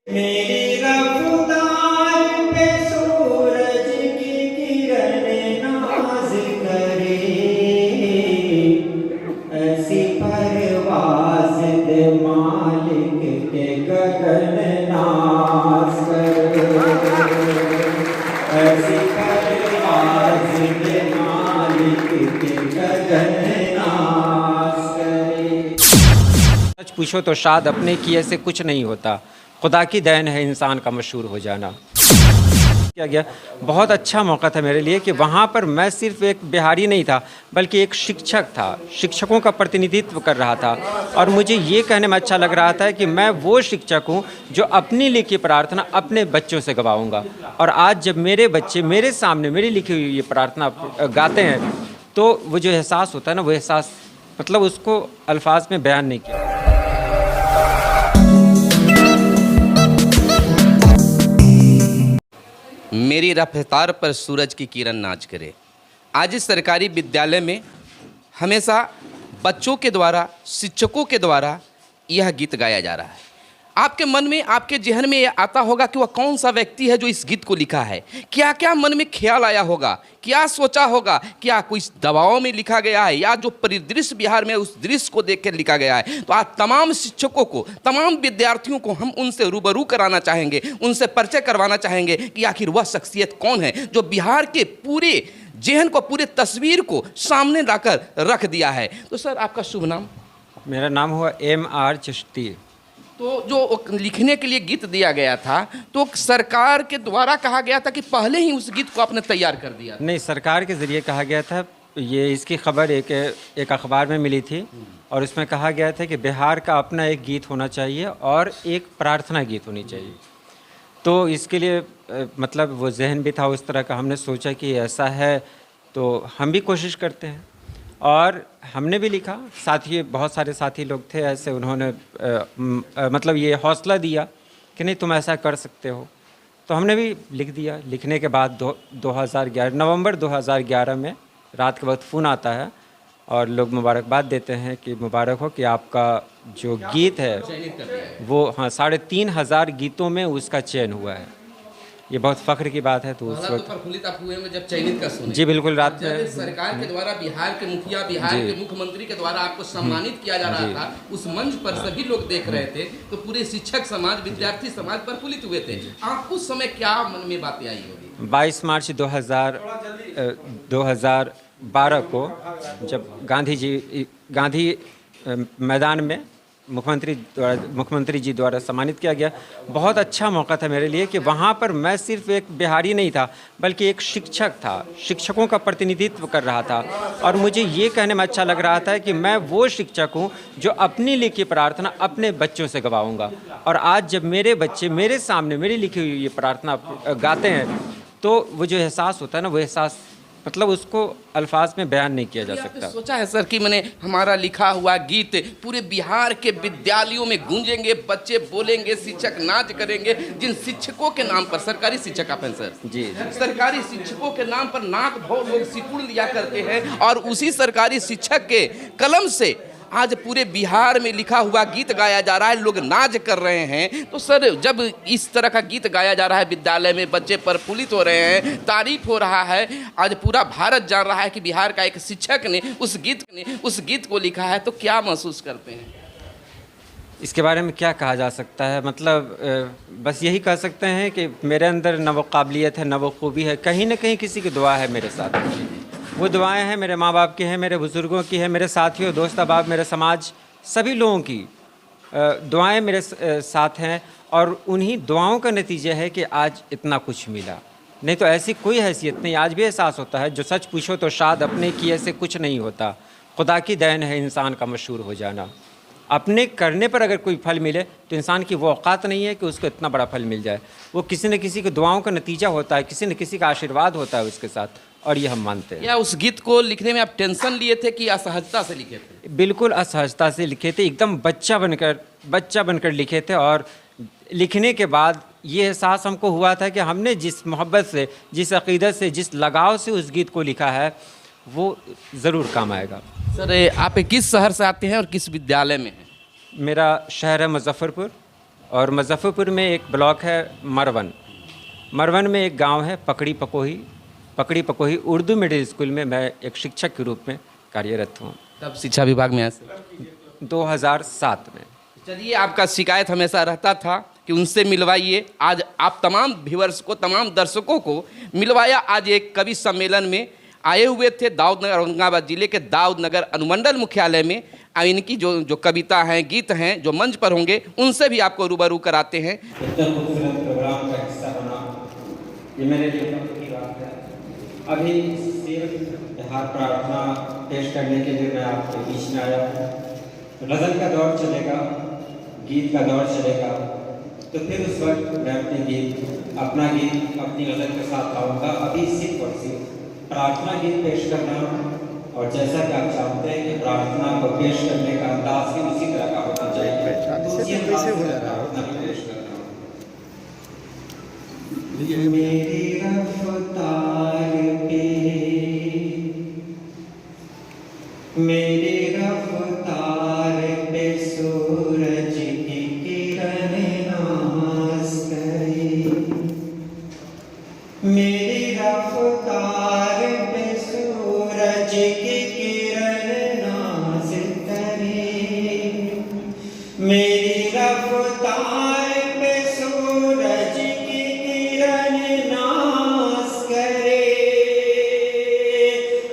मेरी रफ्तार पे सूरज की किरण नाज करे, ऐसी परवाज़ दे मालिक के गगन नाज करे, ऐसी परवाज़ दे मालिक के गगन नाज करे। सच पूछो तो शायद अपने किए से कुछ नहीं होता, खुदा की देन है इंसान का मशहूर हो जाना। किया गया बहुत अच्छा मौका था मेरे लिए कि वहाँ पर मैं सिर्फ एक बिहारी नहीं था बल्कि एक शिक्षक था, शिक्षकों का प्रतिनिधित्व कर रहा था। और मुझे ये कहने में अच्छा लग रहा था कि मैं वो शिक्षक हूँ जो अपनी लिखी प्रार्थना अपने बच्चों से गवाऊँगा। और आज जब मेरे बच्चे मेरे सामने मेरी लिखी हुई ये प्रार्थना गाते हैं तो वो जो एहसास होता है ना, वो एहसास मतलब उसको अल्फाज में बयान नहीं किया। मेरी रफ्तार पर सूरज की किरण नाच करे। आज इस सरकारी विद्यालय में हमेशा बच्चों के द्वारा, शिक्षकों के द्वारा यह गीत गाया जा रहा है। आपके मन में, आपके जहन में यह आता होगा कि वह कौन सा व्यक्ति है जो इस गीत को लिखा है। क्या क्या मन में ख्याल आया होगा, क्या सोचा होगा, क्या कोई दबाव में लिखा गया है या जो परिदृश्य बिहार में उस दृश्य को देख कर लिखा गया है। तो आज तमाम शिक्षकों को, तमाम विद्यार्थियों को हम उनसे रूबरू कराना चाहेंगे, उनसे परिचय करवाना चाहेंगे कि आखिर वह शख्सियत कौन है जो बिहार के पूरे जहन को, पूरे तस्वीर को सामने लाकर रख दिया है। तो सर, आपका शुभ नाम? मेरा नाम हुआ M.R. चिश्ती। तो जो लिखने के लिए गीत दिया गया था तो सरकार के द्वारा कहा गया था कि पहले ही उस गीत को आपने तैयार कर दिया था? नहीं, सरकार के ज़रिए कहा गया था। ये इसकी खबर एक अखबार में मिली थी और उसमें कहा गया था कि बिहार का अपना एक गीत होना चाहिए और एक प्रार्थना गीत होनी चाहिए। तो इसके लिए मतलब वो जहन भी था उस तरह का। हमने सोचा कि ऐसा है तो हम भी कोशिश करते हैं और हमने भी लिखा। साथी, बहुत सारे साथी लोग थे ऐसे, उन्होंने मतलब ये हौसला दिया कि नहीं तुम ऐसा कर सकते हो। तो हमने भी लिख दिया। लिखने के बाद 2011 नवंबर 2011 में रात के वक्त फ़ोन आता है और लोग मुबारकबाद देते हैं कि मुबारक हो कि आपका जो गीत है वो 3,500 गीतों में उसका चयन हुआ है। ये बहुत फ़ख्र की बात है। तो उस वक्त प्रफुल्लित आप हुए जब चयनित का सुने? जी बिल्कुल। रात में सरकार के द्वारा, बिहार के मुखिया, बिहार के मुख्यमंत्री के द्वारा आपको सम्मानित किया जा रहा था, उस मंच पर सभी लोग देख रहे थे, तो पूरे शिक्षक समाज, विद्यार्थी समाज प्रफुल्लित हुए थे। आप उस समय क्या मन में बातें आई होगी? 22 मार्च 2012 को जब गांधी मैदान में मुख्यमंत्री जी द्वारा सम्मानित किया गया, बहुत अच्छा मौका था मेरे लिए कि वहाँ पर मैं सिर्फ एक बिहारी नहीं था बल्कि एक शिक्षक था, शिक्षकों का प्रतिनिधित्व कर रहा था। और मुझे ये कहने में अच्छा लग रहा था कि मैं वो शिक्षक हूँ जो अपनी लिखी प्रार्थना अपने बच्चों से गवाऊँगा। और आज जब मेरे बच्चे मेरे सामने मेरी लिखी हुई ये प्रार्थना गाते हैं तो वो जो एहसास होता है ना, वो एहसास मतलब उसको अल्फाज में बयान नहीं किया जा सकता। सोचा है सर कि मैंने हमारा लिखा हुआ गीत पूरे बिहार के विद्यालयों में गूंजेंगे, बच्चे बोलेंगे, शिक्षक नाच करेंगे, जिन शिक्षकों के नाम पर, सरकारी शिक्षक आप हैं सर जी, सरकारी शिक्षकों के नाम पर नाक भौ लोग सिकुड़ लिया करते हैं और उसी सरकारी शिक्षक के कलम से आज पूरे बिहार में लिखा हुआ गीत गाया जा रहा है, लोग नाच कर रहे हैं। तो सर, जब इस तरह का गीत गाया जा रहा है विद्यालय में, बच्चे प्रफुल्लित हो रहे हैं, तारीफ हो रहा है, आज पूरा भारत जान रहा है कि बिहार का एक शिक्षक ने उस गीत को लिखा है, तो क्या महसूस करते हैं? इसके बारे में क्या कहा जा सकता है? मतलब बस यही कह सकते हैं कि मेरे अंदर न वो काबिलियत है, न वो खूबी है, कहीं ना कहीं किसी की दुआ है मेरे साथ। वो दुआएं हैं मेरे माँ बाप की हैं, मेरे बुज़ुर्गों की हैं, मेरे साथियों, दोस्त अहबाब, मेरे समाज, सभी लोगों की दुआएं मेरे साथ हैं। और उन्हीं दुआओं का नतीजा है कि आज इतना कुछ मिला। नहीं तो ऐसी कोई हैसियत नहीं। आज भी एहसास होता है, जो सच पूछो तो शायद अपने किए से कुछ नहीं होता, खुदा की देन है इंसान का मशहूर हो जाना। अपने करने पर अगर कोई फल मिले तो इंसान की वो औकात नहीं है कि उसको इतना बड़ा फल मिल जाए। वो किसी न किसी की दुआओं का नतीजा होता है, किसी न किसी का आशीर्वाद होता है उसके साथ, और ये हम मानते हैं। या उस गीत को लिखने में आप टेंशन लिए थे कि असहजता से लिखे थे? बिल्कुल असहजता से लिखे थे, एकदम बच्चा बनकर लिखे थे। और लिखने के बाद ये एहसास हमको हुआ था कि हमने जिस मोहब्बत से, जिस अक़ीदत से, जिस लगाव से उस गीत को लिखा है वो ज़रूर काम आएगा। सर, आप किस शहर से आते हैं और किस विद्यालय में हैं? मेरा शहर है मुज़फ़्फ़रपुर और मुजफ्फरपुर में एक ब्लॉक है मरवन। मरवन में एक गांव है पकड़ी पकोही उर्दू मिडिल स्कूल में मैं एक शिक्षक के रूप में कार्यरत हूँ। तब शिक्षा विभाग में ऐसे 2007 में। चलिए, आपका शिकायत हमेशा रहता था कि उनसे मिलवाइए। आज आप तमाम व्यूअर्स को, तमाम दर्शकों को मिलवाया। आज एक कवि सम्मेलन में आए हुए थे दाऊदनगर, औरंगाबाद जिले के दाऊदनगर अनुमंडल मुख्यालय में। अब इनकी जो कविता हैं, गीत हैं, जो मंच पर होंगे, उनसे भी आपको रूबरू कराते हैं। इतना खूबसूरत प्रोग्राम का हिस्सा बना, ये मेरे लिए फख्र की बात है। अभी सिर्फ बिहार प्रार्थना पेश करने के लिए मैं आपके बीच में आया हूँ। गज़ल का दौर चलेगा, गीत का दौर चलेगा, तो फिर उस वक्त मैं अपना गीत अपनी गज़ल के साथ आऊँगा। अभी सिर्फ और सिर्फ प्रार्थना गीत पेश कर रहा हूँ। और जैसा कि आप जानते हैं कि प्रार्थना को पेश करने का अंदाज भी उसी तरह का होना चाहिए, तो उसी अंदाज से प्रार्थना भी पेश कर रहा हूँ। मेरी रफ्तार पे, मेरी रफ्तार पे सूरज की किरण नाज करे। मेरी रफ्तार पे सूरज की किरण नाज करे। मेरी रफ्तार पे सूरज की किरण नाज करे।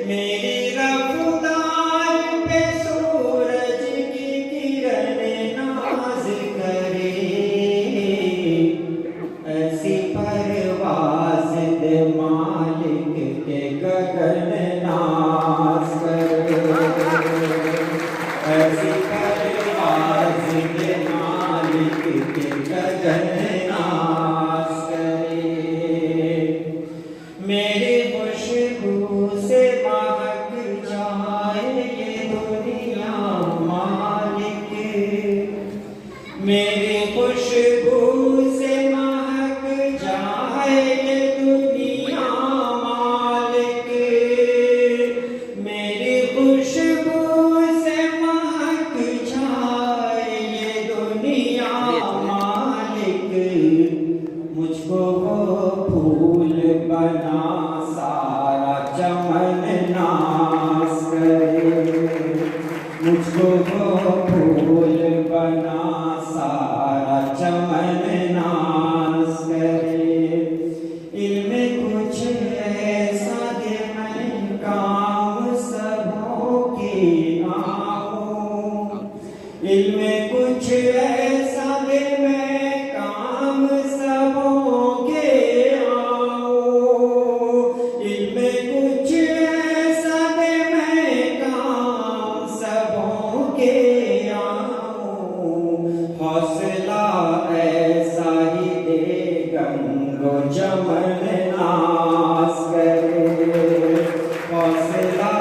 मेरी रफ्तार पे सूरज की किरण नाज करे। ऐसी परवाज़ दे मालिक के गगन नाज करे। ऐसी परवाज़ दे मालिक के गगन नाज करे। मेरी खुशबू से महक जाए ये दुनिया मालिक। मेरी खुशबू से महक जाए ये दुनिया मालिक। मेरी खुशबू से महक जाए ये दुनिया मालिक। मुझको वो फूल बना सारा चमन नाज करे। मुझको वो फूल बना सारा चमन नाज करे। इल्म कुछ ऐसा दे मैं काम सबों की आऊं। इल्म कुछ ऐसा दे मैं काम सबों के आऊं। इल्म कुछ ऐसा दे मैं काम सबों के आऊं। हौसला ऐसा ही दे गंगो जमन नाज करे। हौसला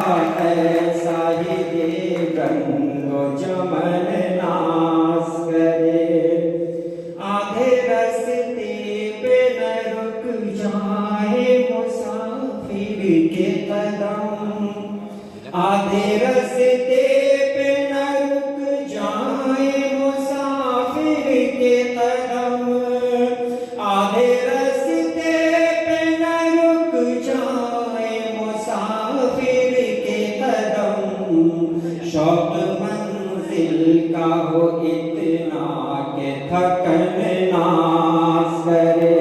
ऐसा ही दे गंगो जमन नाज करे। आधे रास्ते पे न रुक जाए मुसाफिर के कदम। आधे रास्ते पे न रुक जाए मुसाफिर के कदम। आधे रास्ते पे न रुक जाए मुसाफिर के कदम। शौक मंजिल का हो इतना के थकन नाज करे।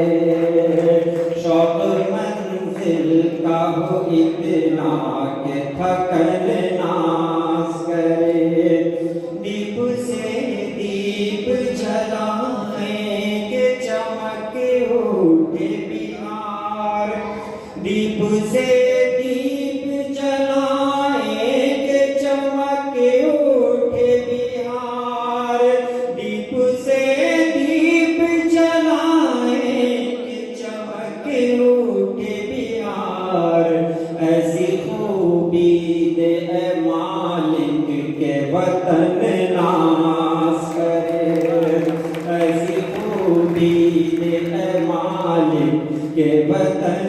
शौक मंजिल का हो इतना के थकन नाज करे। दीप से दीप जलाए के चमक उठे बिहार। दीप से दीप जलाए के चमक उठे बिहार। दीप से दीप जलाए के चमक उठे बिहार। ऐसी खूबी दे ऐ मालिक के वतन नाज करे। ऐसी खूबी दे ऐ मालिक के वतन